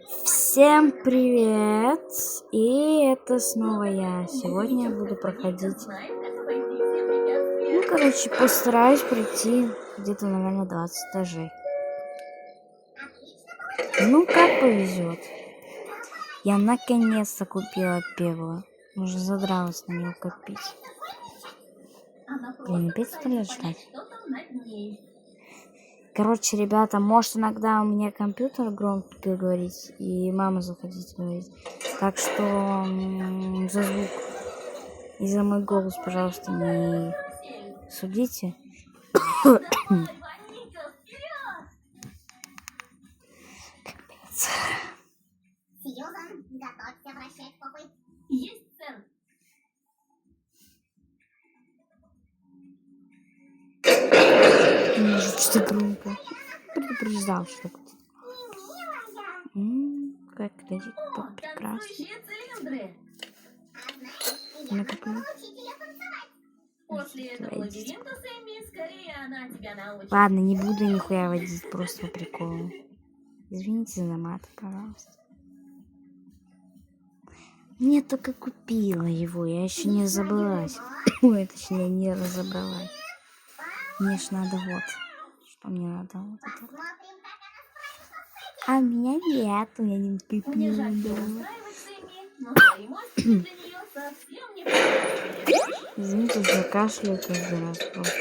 Всем привет! И это снова я. Сегодня я буду проходить. Постараюсь пройти где-то, наверное, 20 этажей. Как повезет. Я наконец-то купила пегло. Уже задралась на нее копить. Блин, опять 100 лет ждать. Ребята, может иногда у меня компьютер громко говорить, и мама захотит говорить. Так что за звук и за мой голос, пожалуйста, не судите. Капец. Сьюзан, готовься вращать попой. Есть, сэр. Что громко. Предупреждал, что такое. Как глядит, как прекрасно. После этого лабиринта, Сэмми, скорее она тебя научит. Ладно, не буду нихуя водить, просто по приколу. Извините за мат, пожалуйста. Мне только купила его, я еще не разобралась. Ой, точнее, не разобралась. Мне ж надо вот. Что мне надо? Вот это. А у меня нету, я не купила. Мне жаль устраивать Сэмми, но твои мостики для нее совсем не подходят. Извините, за кашлю каждый раз просто.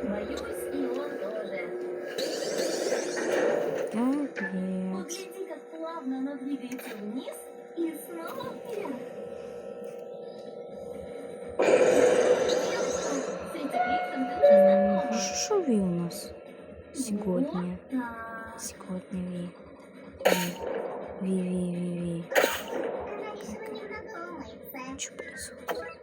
Боюсь, и он тоже. Капец. Погляди, как плавно она двигается вниз и снова вверх. С этим лифтом ты уже знакома. Что ви у нас сегодня? Вот так. Сегодня ви. Что происходит?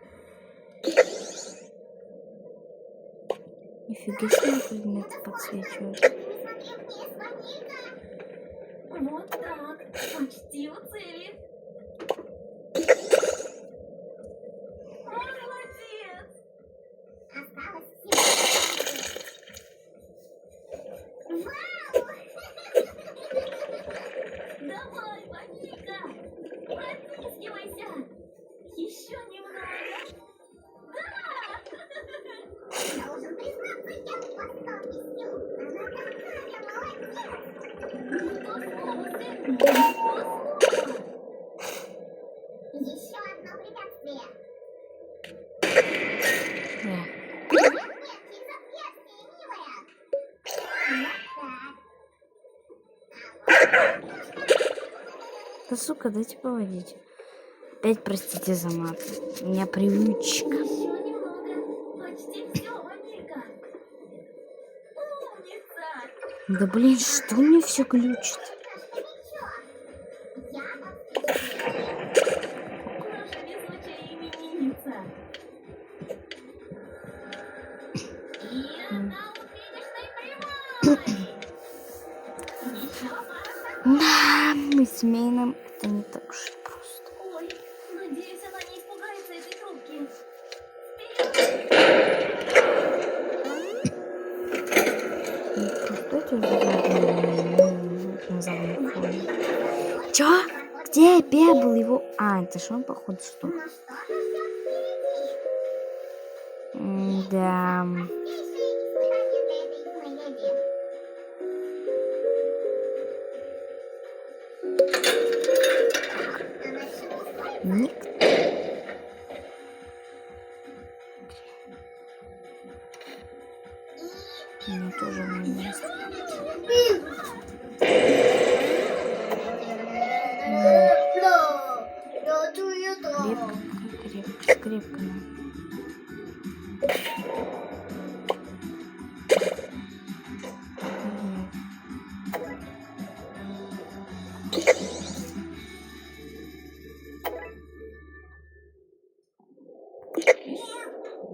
Нифига себе предметы подсвечивают. Вот так. Почти у цели. Молодец. Осталось Давай, Ваника. Протискивайся. Еще немного. Да! Должен признаться, я в восторге, Сью. Она такая молодец. Не то слово, Сэмми, не то слово. Еще одно препятствие. Нет, через отверстие, милая. Вот так. Да сука, дайте поводить. Опять простите за мат. У меня привычка. Еще немного. Почти все, Ваника. Умница. Да блин, что у меня все глючит? Наша везучая именинница. И она у финишной прямой. Еще пара. Да, мы семейным это не так уж и просто. Ой, надеюсь, она не испугается этой трубки. Что это на заднем фоне? Чё? Где я был его? А, это ж он, походу, что? Ну что же ждёт впереди? Да. Простейшие испытания для этой юной леди. Она еще не ускорится? Нет. Мне тоже не место. Крепко.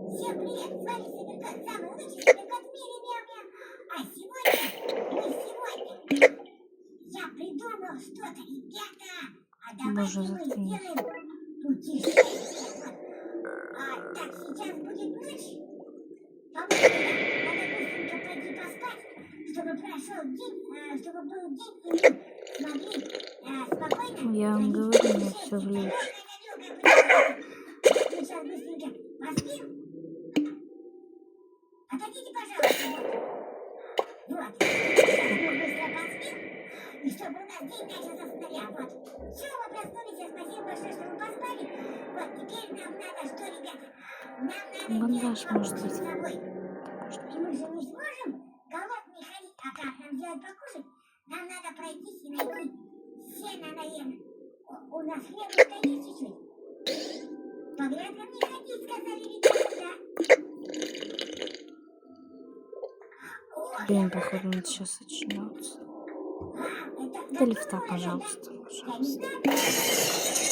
Всем привет, с вами Суперкот, самый лучший суперкот в мире, мяу-мяу. А сегодня я придумал что-то, ребята. А давайте мы сделаем путешествие. Так, сейчас будет ночь. Помните, надо быстренько пойти поспать, чтобы прошел день, чтобы был день, и мы смогли спокойно... Я вам говорю, мне все глючит. Мы сейчас быстренько поспим. Отойдите, пожалуйста. Вот. Сейчас мы быстро поспим. И чтобы у нас день начался с нуля. Вот. Все, мы проснулись. Спасибо большое, что вы поспали. Вот, теперь нам надо что, ребята? Нам надо Бандаж взять может покушать быть. с собой. И мы же не сможем голодные ходить. А как нам сделать покушать? Нам надо пройтись и найти сено, наверное. У нас хлебушка есть чуть-чуть. По грядкам не ходить, сказали ребята, да? Блин, походу, он сейчас очнется. До лифта, пожалуйста. Пожалуйста.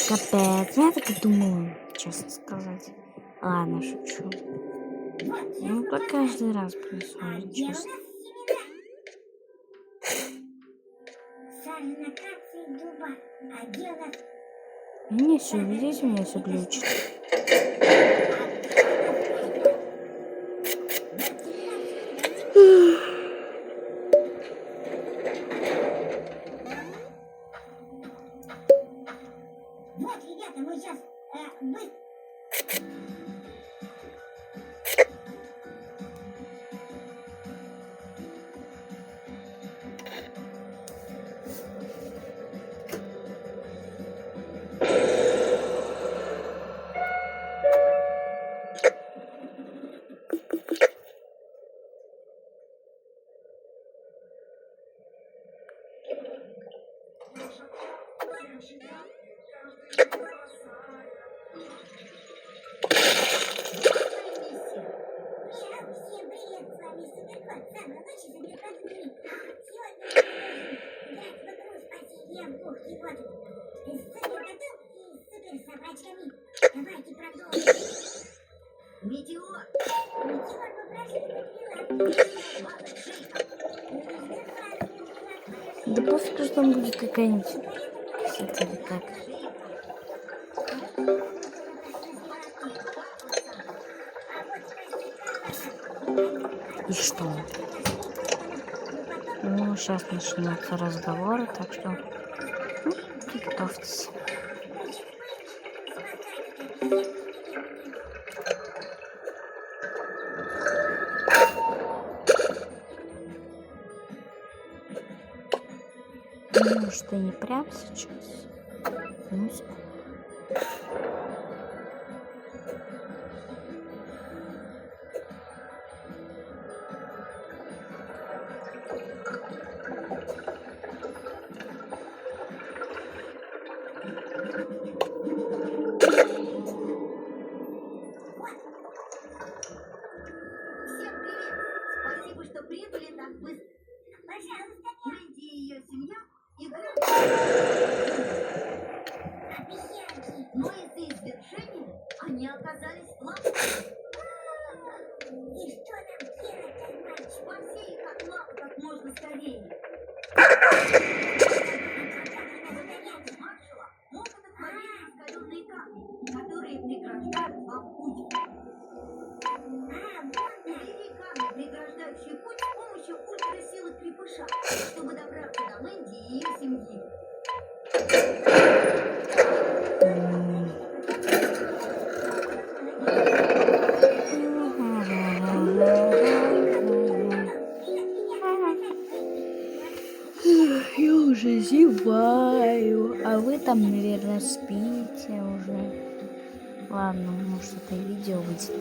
Капец, я так и думаю, честно сказать. Ладно, шучу. Ну, так каждый раз происходит, честно. Саженокации дуба. А где у нас... Мне все, видите, у меня все глючит. Вот, ребята, мы сейчас быстро... Всем привет, с вами Суперкот. Самый лучший суперкот в мире. Сегодня мы будем играть в игру спасения бухты. Вот, с суперкотом и супер собачками. Давайте продолжим. Метеор. Метеор, мы прошли Да пофиг, что там будет какая-нибудь сеть или как. И что? Ну, сейчас начнется разговор, так что готовьтесь. Может, и не прям сейчас. Ну, Всем привет! Спасибо, что прибыли так быстро. Пожалуйста, Мэнди и ее семья играют, обезьянки. но из-за извержения они оказались плохими. И что нам делать, мальчик? Спаси их от лавы как можно скорее. Маршала могут отводить раскаленные камни, которые преграждают вам путь. Убери камни, преграждающие путь, с помощью ультрасилы крепыша, чтобы добраться до Мэнди и ее семьи. я уже зеваю, а вы там, наверное, спите уже. Ладно, может, это видео выйдет.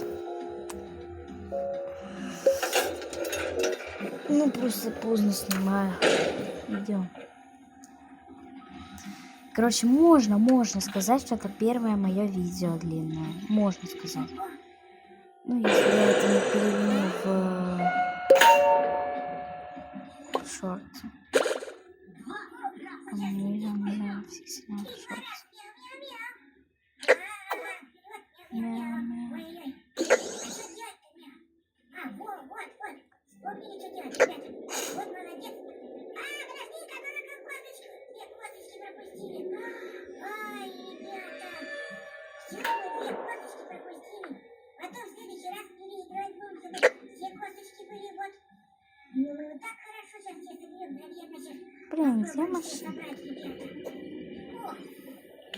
Ну, просто поздно снимаю видео. Короче, можно сказать, что это первое мое видео длинное. Можно сказать. Ну, если я это не переведу в шорты. Мне нравится, если в шорты. Ой-ой. А что делать-то мне? Вот. Вспомнили, что делать, ребята. Вот молодец. Подожди, какая косточка. Две косточки пропустили. Ой, ребята. Все, мы две косточки пропустили. Потом в следующий раз переиграть будем, чтобы все косточки были вот. Ну, мы так хорошо сейчас все соберем, наверное, сейчас Блин, где попробуем машина? всех собрать, ребята. О,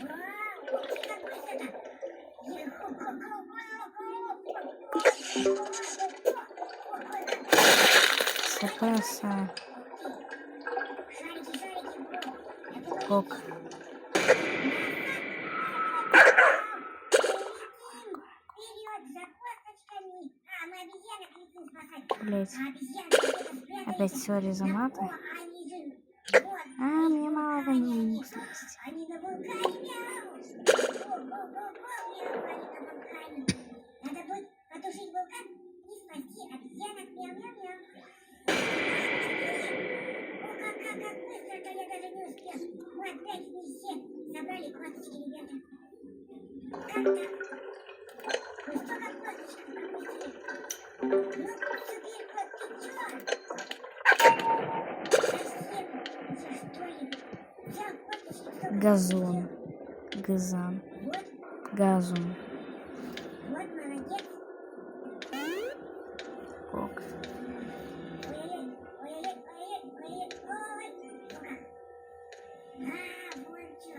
вау, ух ты, как быстро-то. Сапаса. Шарики, шарики, бро. Это мы Кок. летим. Вперед, за косточками. А, мы обезьянок летим спасать. Блять. А обезьянки где-то спрятались. Опять сори за маты. О, они же... Вот, А, мне мало вулкане они. выносливости. Они на вулкане, мяу. Мяу, они на вулкане. Надо будет потушить вулкан и спасти обезьянок, мяу-мяу-мяу. О, как быстро-то я даже не успел. Мы опять все собрали косточки, ребята. Как так? Мы столько косточек пропустили. Ну, супер, кот, ты чё? Совсем уже, что ли? Взял косточки, столько Газон. взял. Газан. Вот, Газон. вот, молодец. Кок. Ой-ой-ой, ой-ой-ой, ой-ой-ой, ой. Ну-ка. А, вот чё.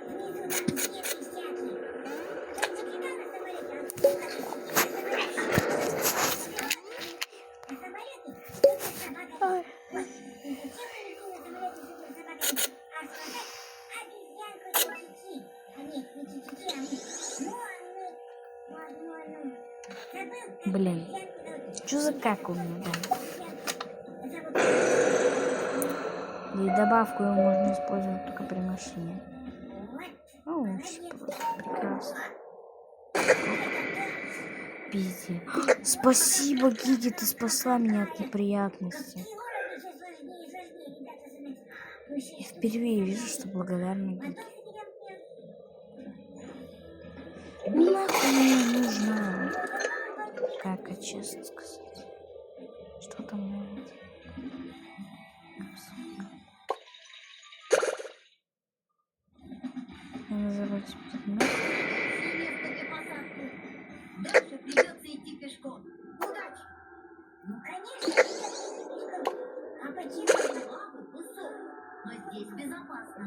Внизу там снег всякий. Кто-нибудь летал на самолете? На самолете? Суперсобака. Вот. И зачем мы летим на самолете суперсобаками? А спасать обезьянку Чи-Чи-Чи. А нет, не Чи-Чи-Чи, а мы. Забыл, как Блин. обезьянку зовут? Что за как у меня дома? Зовут. И добавку его можно использовать только при машине. Вот. Ну, лучше просто. Прекрасно. Пиздец. Спасибо, Гиги, ты спасла меня от неприятностей. Я впервые вижу, что благодарна Гиги. Нахуй мне нужна. Как честно сказать. Что там может? Надо забрать предмет. Место для посадки. Дальше придется идти пешком. Удачи! Ну, конечно, придется пешком. А почему? Слава высок, но здесь безопасно.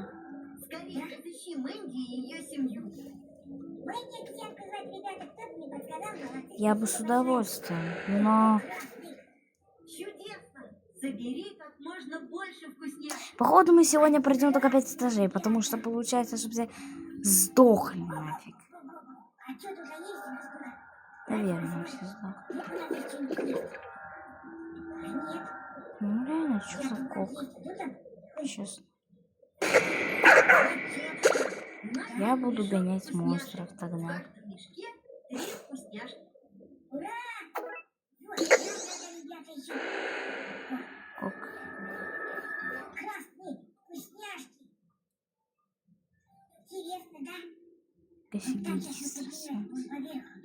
Скорее разыщи Мэнди и ее семью. Мэнди всем сказать, ребята, кто-то мне подсказал, молодцы. Я бы с удовольствием, но... Чудесно! Собери как можно больше вкусняшек. Походу мы сегодня пройдем только 5 этажей, потому что получается, что все сдохли нафиг. А что тут уже есть у нас куда? Наверное, все сдохли. Ну, надо что-нибудь есть. А нет, Ну реально, что я за тут кок? есть. Ну, там, Сейчас. Наш Я буду мешок гонять вкусняшек. монстров тогда. В каждом мешке 3 вкусняшки. ура! Вот, нам надо, ребята, еще. Кок. Красные вкусняшки. Интересно, да? Так, Офигеть, сейчас мы совсем. подбираем вон поверху.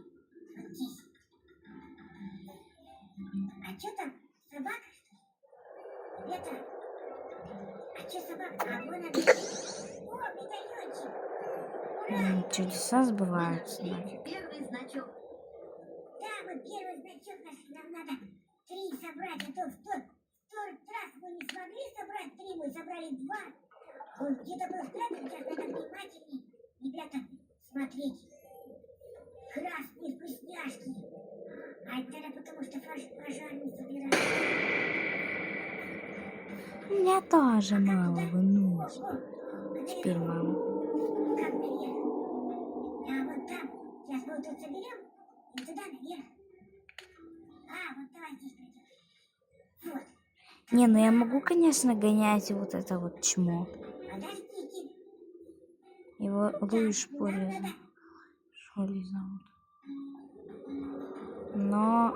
Вот здесь. А что там? Собака, что ли? Ребята, а что собака? А вон она. О, медальончик. Ура! Чудеса сбываются Нашли нафиг. первый значок. Да, мы первый значок нашли. Нам надо 3 собрать. А то в тот раз мы не смогли собрать 3, мы собрали 2. Он где-то был спрятан, сейчас надо внимательнее, ребята, смотреть. Красные вкусняшки. А это надо потому, что пожарный собирает. У меня тоже мало О, выносит. о, Теперь мало. как наверх? А вот там. Сейчас мы вот тут соберем. И туда наверх. А, вот давай здесь пройдем. Вот. Не, ну я могу, конечно, гонять вот это вот чмо. Подождите. Его Луиш Нам Поли надо. Шоли зовут. Но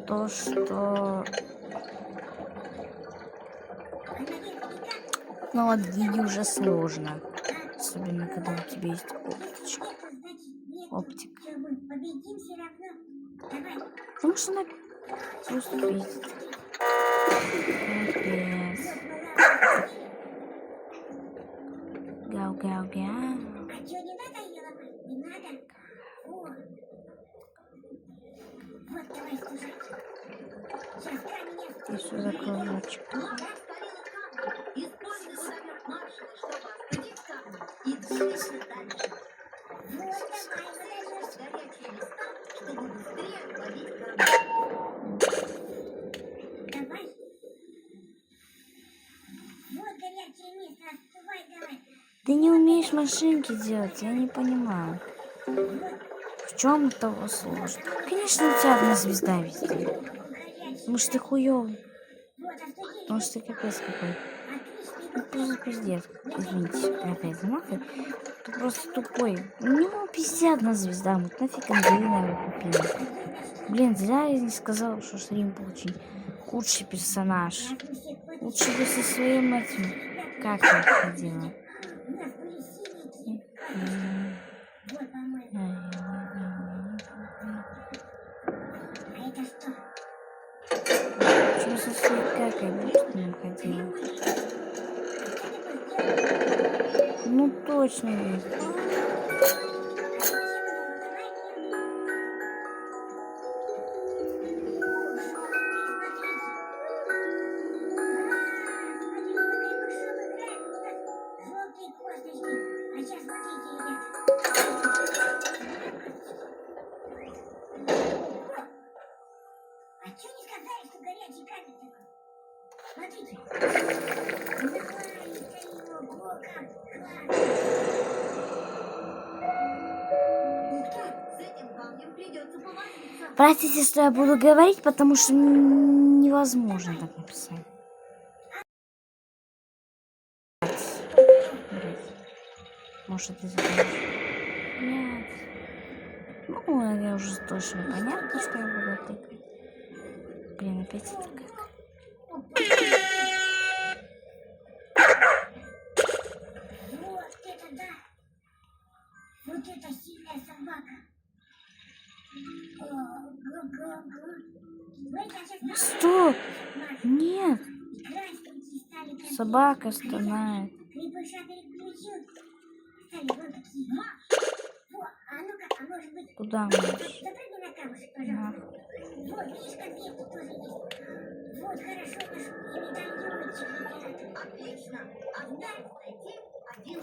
то, что... А наверх никак. Ну вот Гиги уже сложно. Особенно, когда у тебя есть Если оптичка. нету, значит нету. Оптик. Всё, мы победим все равно. Давай. Потому что она просто пиздит. Капец. Вот мы лаву. Гау-гау-гау. А что, не надо ее ломать? Не надо? О. Вот, давай скушай. Сейчас камень я И что за кружочек? Лава спалила камни. Используй водомет Маршалла, чтобы остудить камни и двигайся дальше. Вот, давай, подожди. Горячие места, чтобы быстрее ловить камни. Давай. Вот горячее место, остывай давай. Ты не умеешь машинки делать, я не понимаю. В чем это сложно? Конечно, у тебя одна звезда везде. Горячий. Потому что ты хуёвый. Вот, остудили. Потому что ты капец какой. Отличный. Ну, просто пиздец. Извините, я опять замахаю. Ты просто тупой. У него везде одна звезда. Вот нафиг Ангелина его купила. Блин, зря я не сказала, что Шримп очень худший персонаж. Лучше бы со своим этим... Как я ходила? У нас были синие. Вот, по-моему. А это что? Почему со своей какой будто к ним ходила? Ну точно есть. А чё не сказали, что горячий камень такой? Смотрите. Ого, как классно. Ух ты, с этим камнем придется повозиться. Простите, что я буду говорить, потому что невозможно так написать. Блядь. Может, ты забудешь? Нет. Ну, я уже точно понятно, что я буду тыкать. Блин, опять это как? Вот это да. Вот это сильная собака. Го-го-го. Смотри, как сейчас Стоп! Нет! красненькие стали. Как Собака стонает. крепыша переключил. Стали вон такие. Во, а ну-ка, а может быть... Куда можешь? Запрыгни на камушек, пожалуйста. Вот, видишь, конфетки тоже есть. Вот, хорошо, нашел. И медальончик, ребята. Отлично. Осталось найти один.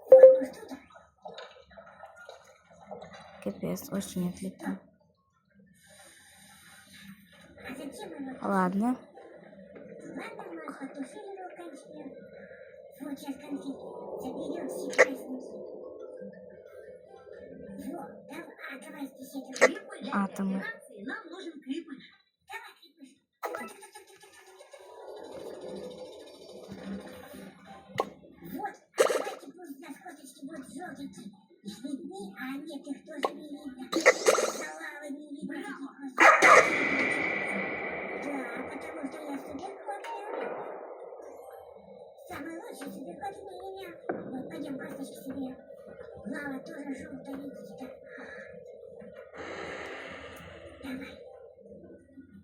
Вот, ну что-то. Капец, очень отлично. А зачем оно? Ладно. Ладно, мы потушили его кончили. Вот сейчас конфетки. Заберем все красненькие. Вот, давай здесь это. Крепыш для Атомы. операции нам нужен крепыш. Давай, крепыш. Вот, а давайте пусть у нас косточки будут желтенькие. Их видны, а нет, их тоже не видно. Залавы не видно таких косточек. Да, потому что я суперкот. Самый лучший суперкот в мире. Вот, пойдем косточки соберем. Лава тоже желтая, видите, да? Давай.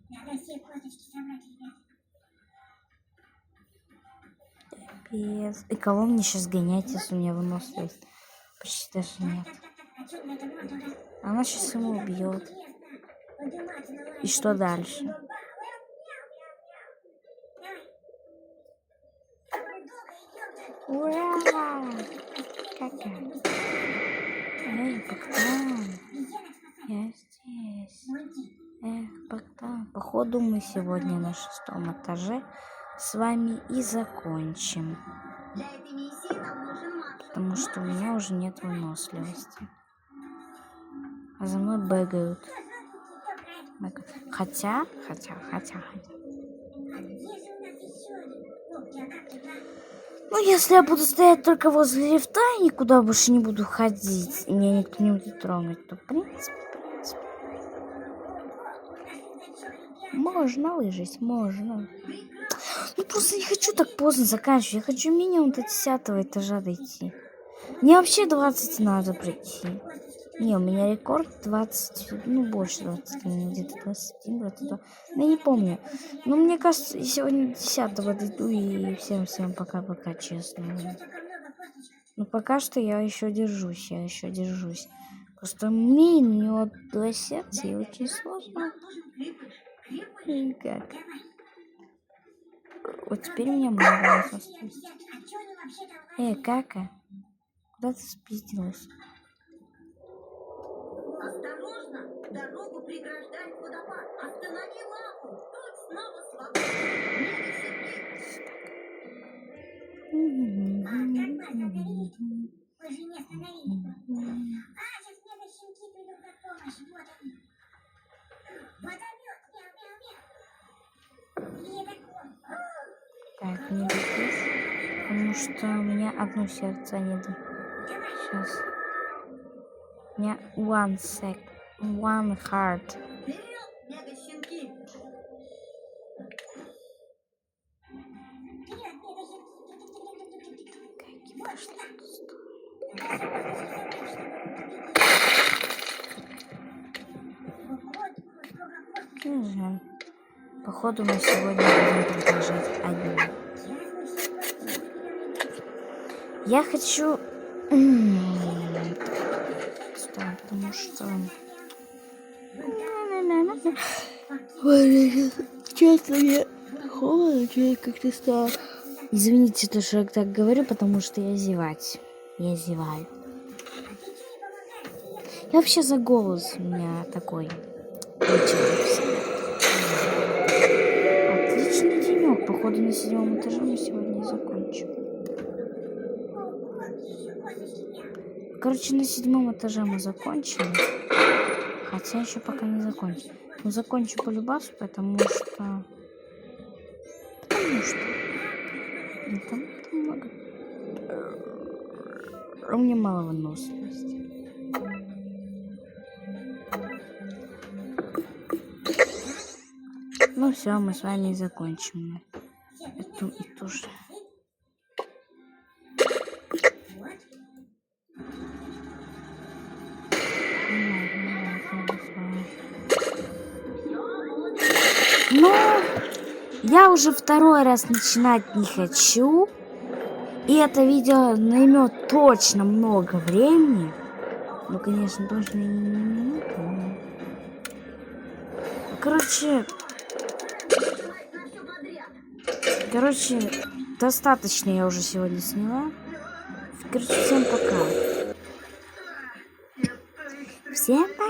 Надо все косточки собрать, ребят. Капец. И кого мне сейчас гонять, если у меня выносливость? Почти даже нет. Так. А что на этом можно, да? Она сейчас его убьет. Интересно. Подниматься на лаве. И что дальше? Давай. Мы долго идем-то. Ура! Как я? Эй, Богдан, Обезьянок спасать. я здесь. Монти. Эх, Богдан, походу мы сегодня на 6-м этаже с вами и закончим. Для этой миссии нам нужен маршал. Потому что у меня уже нет выносливости. А за мной бегают. Хотя. А где же у нас еще один? О, я как туда? Ну, если я буду стоять только возле лифта и никуда больше не буду ходить, и меня никто не будет трогать, то, в принципе, можно выжить, можно. Ну, просто не хочу так поздно заканчивать. Я хочу минимум до 10-го этажа дойти. Мне вообще 20 надо пройти. Не, у меня рекорд 20, ну, больше 20, где-то 21, 22. Ну, я не помню. Но мне кажется, сегодня 10-го дойду, и всем пока-пока, честно. Столько много косточек. Но пока что я еще держусь. Просто мне у него 2 сердца и очень сложно. Нам нужен крепыш. Крепыш. И как? Давай. Вот теперь у меня много осталось. А чё они вообще там Кака, куда ты спиздилась? Осторожно! Дорогу преграждает водопад. Останови лапу. Тут снова свобода. Как вас остановить? Вы же не остановили. Сейчас мега-щенки придут на помощь. Вот они. Водомет. Мяу-мяу-мяу. И это ком. Так, не здесь, потому что у меня одно сердце, а не 2. Сейчас. У меня one heart. Вперед, мега-щенки! Вперед, мега-щенки. Вот сюда. Не знаю. Походу мы сегодня будем продолжать один. Я хочу... Стой, потому что... Честно, мне холодно, как-то стало. Извините, то, что я так говорю, потому что я зевать. Я зеваю. Я вообще за голос у меня такой. Отличный денек. Походу на 7 этаже мы сегодня и закончим. Короче, на 7 этаже мы закончили. Хотя еще пока не закончим. Но закончу по любасу, потому что... Ну, там много. У меня мало выносливости. Ну все, мы с вами и закончим. Эту и ту же. Но я уже 2-й раз начинать не хочу. И это видео займет точно много времени. Ну, конечно, точно не минуту. Но... Короче, достаточно я уже сегодня сняла. Короче, всем пока. Всем пока.